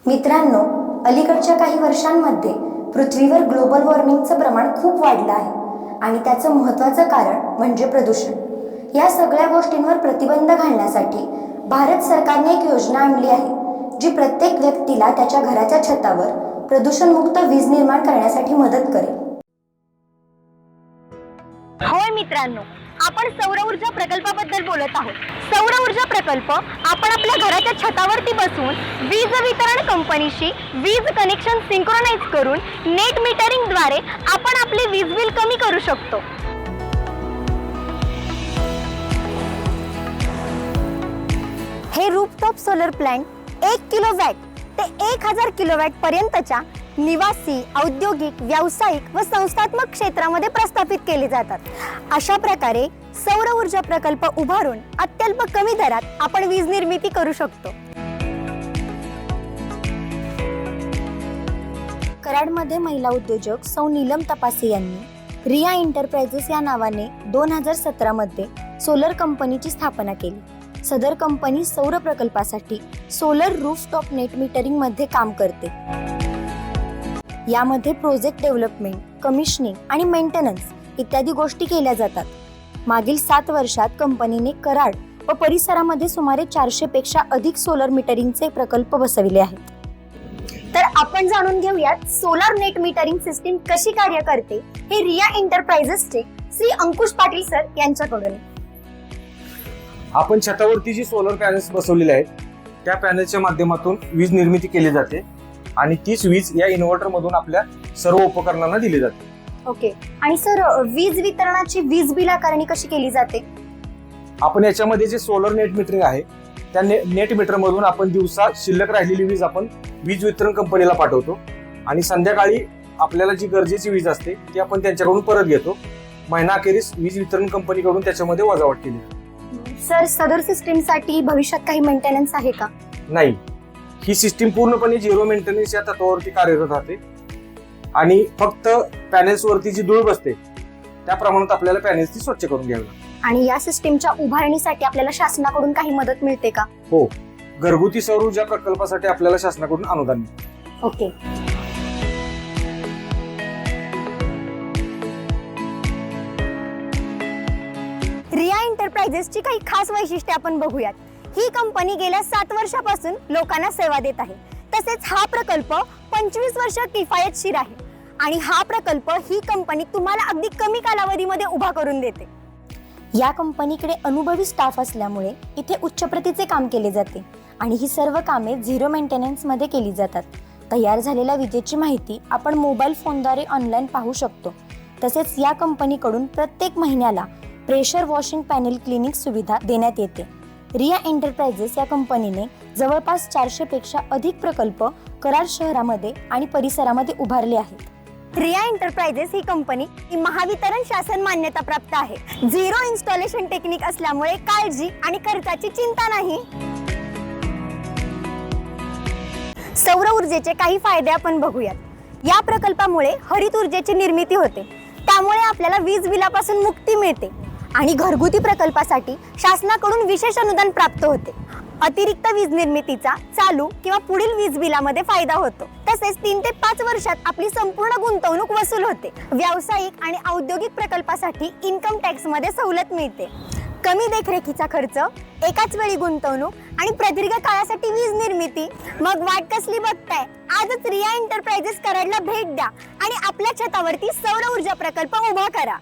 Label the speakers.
Speaker 1: मित्रांनो, अलीकडच्या काही वर्षांमध्ये पृथ्वीवर ग्लोबल वॉर्मिंगचं प्रमाण खूप वाढलं आहे आणि त्याचं महत्त्वाचं कारण म्हणजे प्रदूषण. या सगळ्या गोष्टींवर प्रतिबंध घालण्यासाठी भारत सरकारने एक योजना आणली आहे जी प्रत्येक व्यक्तीला त्याच्या घराच्या छतावर प्रदूषणमुक्त वीज निर्माण करण्यासाठी मदत करेल.
Speaker 2: होय मित्रांनो, आपण सौर ऊर्जा प्रकल्पाबद्दल बोलत आहोत. सौर ऊर्जा प्रकल्प आपण आपल्या घराच्या छतावरती बसून वीज वितरण कंपनीशी वीज कनेक्शन सिंक्रोनाइज करून नेट मीटरिंगद्वारे आपण आपले वीज बिल कमी करू शकतो. हे रूफटॉप सोलर प्लांट 1 किलोवॅट ते 1000 किलोवॅट पर्यंतच्या निवासी, औद्योगिक, व्यावसायिक व संस्थात्मक क्षेत्रामध्ये प्रस्थापित केले जातात. अशा प्रकारे सौर ऊर्जा प्रकल्प उभारून अत्यल्प कमी दरात आपण वीज निर्मिती करू शकतो. कराडमध्ये महिला उद्योजक सौ नीलम तपासे यांनी रिया एंटरप्राइजेस या नावाने 2017 मध्ये सोलर कंपनीची स्थापना केली. सदर कंपनी सौर प्रकल्पासाठी सोलर रूफटॉप नेट मीटरिंग मध्ये काम करते. यामध्ये प्रोजेक्ट डेव्हलपमेंट, कमिशनिंग आणि मेंटेनन्स इत्यादी गोष्टी केल्या जातात. मागील 7 वर्षात कंपनीने कराड व परिसरामध्ये सुमारे 400 पेक्षा अधिक सोलर मीटरिंगचे प्रकल्प बसविले आहेत. तर आपण जाणून घेऊयात सोलर नेट मीटरिंग सिस्टीम कशी कार्य करते हे रिया एंटरप्राइजेसचे श्री अंकुश पाटील सर यांच्याकडून.
Speaker 3: आपण छतावरती जी सोलर पॅनल्स बसवलेले आहेत त्या पॅनलच्या माध्यमातून वीज निर्मिती केली जाते आणि तीच वीज या इन्व्हर्टर मधून आपल्या सर्व उपकरणांना दिली जाते.
Speaker 2: ओके. आणि सर, वीज वितरणाची वीज बिल आकारणी कशी केली जाते?
Speaker 3: आपण याच्यामध्ये जे सोलर नेट मीटरिंग आहे त्या नेट मीटर मधून आपण दिवसा शिल्लक राहिलेली वीज आपण वीज वितरण कंपनीला पाठवतो आणि संध्याकाळी आपल्याला जी गरजेची वीज असते ती आपण त्यांच्याकडून परत घेतो. महिना अखेरीस वीज वितरण कंपनीकडून त्याच्यामध्ये वजावट केली.
Speaker 2: सर, सदर सिस्टीमसाठी भविष्यात काही मेंटेनन्स आहे का?
Speaker 3: नाही, ही सिस्टीम पूर्णपणे झिरो मेंटेनन्स या तत्वावरती कार्यरत राहते आणि फक्त पॅनेल्स वरती जी धूळ बसते त्या प्रमाणात आपल्याला पॅनेल्स ती स्वच्छ करून घ्यावी लागते.
Speaker 2: आणि या सिस्टीमच्या उभारणीसाठी आपल्याला शासनाकडून काही मदत मिळते का?
Speaker 3: हो, घरगुती सौर ऊर्जा प्रकल्पासाठी आपल्याला शासनाकडून अनुदान मिळते.
Speaker 2: ओके. रिया एंटरप्राइजेसची काही खास वैशिष्ट्ये आपण बघूयात. ही कंपनी गेल्या 7 वर्षापासून लोकांना सेवा देत आहे. तसेच हा प्रकल्प 25 वर्ष किफायतशीर आहे आणि हा प्रकल्प ही कंपनी तुम्हाला अगदी कमी कालावधीमध्ये उभा करून देते.
Speaker 1: या कंपनीकडे अनुभवी स्टाफ असल्यामुळे इथे उच्च प्रतीचे काम केले जाते आणि ही सर्व कामे झिरो मेंटेनन्स मध्ये केली जातात. तयार झालेल्या विजेची माहिती आपण मोबाईल फोनद्वारे ऑनलाईन पाहू शकतो. तसेच या कंपनीकडून प्रत्येक महिन्याला प्रेशर वॉशिंग पॅनेल क्लिनिंग सुविधा देण्यात येते. रिया एंटरप्राइजेस या कंपनीने जवळपास 400 पेक्षा अधिक प्रकल्प कराड शहरामध्ये आणि परिसरामध्ये उभारले आहेत.
Speaker 2: रिया एंटरप्राइजेस ही कंपनी महावितरण शासन मान्यता प्राप्त आहे. झिरो इन्स्टॉलेशन टेक्निक असल्यामुळे काळजी आणि खर्चाची चिंता नाही. सौर ऊर्जेचे काही फायदे आपण बघूयात. या प्रकल्पामुळे हरित ऊर्जेची निर्मिती होते, त्यामुळे आपल्याला वीज बिलापासून मुक्ती मिळते आणि घरगुती प्रकल्पासाठी शासनाकडून विशेष अनुदान प्राप्त होते. अतिरिक्त वीज निर्मितीचा चालू किंवा पुढील वीज बिलामध्ये फायदा होतो. तसेच 3 ते 5 वर्षात आपली संपूर्ण गुंतवणूक वसूल होते. व्यावसायिक आणि औद्योगिक प्रकल्पासाठी इन्कम टॅक्स मध्ये सवलत मिळते. कमी देखरेखीचा खर्च, एकाच वेळी गुंतवणूक आणि प्रदीर्घ काळासाठी वीज निर्मिती. मग वाट कसली बघताय? आजच रिया एंटरप्राइजेस कराडला भेट द्या आणि आपल्या छतावरती सौर ऊर्जा प्रकल्प उभा करा.